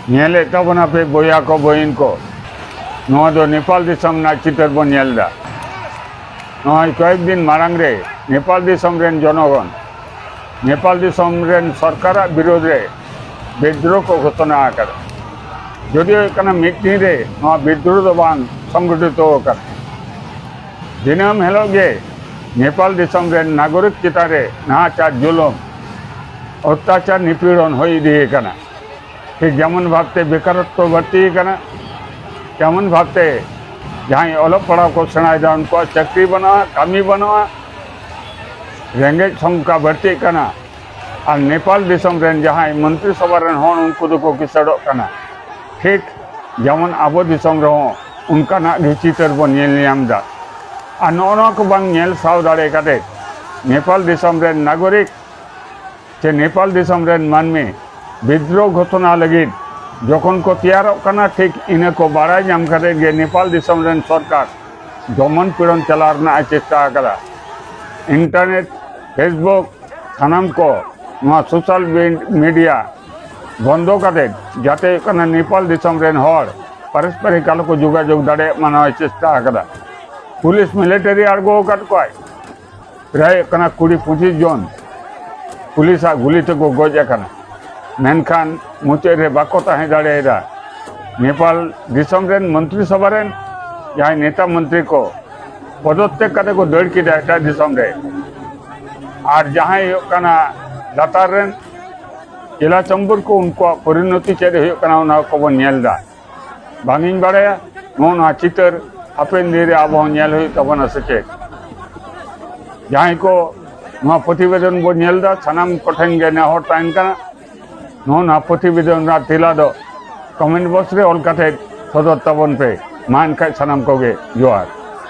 नेले तबना पे बोया को बोइन को नवा दो नेपाल दिसम ना चितर बन नेलदा नवा कয়েক दिन मारांग रे नेपाल दिसम रेन जनगण नेपाल दिसम रेन सरकार विरोध रे विद्रोह को घोषणा आकर जदियो कना मिटनी रे नवा विद्रोह दो बांग संगठित होकर दिनम हेलोगे नेपाल दिसम रेन नागरिक चितारे नाचार जुलुम अत्याचार निपीड़न हो दिए कना ठीक जेमन भावते बेकारत्व बढ़ती कना तेमन भावते जहाँ अलग पढ़ा को सेणादा उनको चाकरी बनावा कामी बनावा रेंगेज संख्या बढ़ती कना और नेपाल दिसम रेन जहाँ मंत्री सभा रेन होन उनको दो को किसड़ो कना ठीक जेमन आबो दिसम रहो उनका ना चितर बन नेलनियामदा और नौना को बांग नेल साव दाड़े काटे नेपाल दिसम रेन नागरिक से नेपाल दिसम रेन मानमी विद्रोह घोषणा लगी जखन को तैयार करना ठीक इन को बाड़ाई नाम करे गे नेपाल दिसम रेन सरकार दमन पीड़न चला रना चेष्टा करा इंटरनेट फेसबुक सानाम को नवा सोशल मीडिया बंदो करते जाते कना नेपाल दिसम रेन हर पारस्परिक आलो को जोगाजोग दाड़े माना चेष्टा करा पुलिस मिलिटारी आड़गो कर को प्राय कना 20-25 जन पुलिस गुली ते को गज कना मेनखान मुचाद रे बाको ताहे दाड़ेदा नेपाल दिसम रेन मंत्री सभा रेन जहाँ नेता मंत्री को पदत्याग करते को दाड़ किदा एटा दिसम रे और जहाँ कना लातार रेन जिला चंबुर को उनको परिणति चेद हो कना उना को बन नेलदा बांगिन बाड़ाया नोना चितर हापेन दिन रे आबो नेल हो तबना सचेत जहाँ को नोआ प्रतिवेदन बो नेलदा सानाम कोठेन गे नेहर ताइन कना नोना प्रतिवेदन रा तिला दो कमेंट बॉक्स रे ऑल काटे सदर तबन पे मान खाय सानाम को गे जोहार।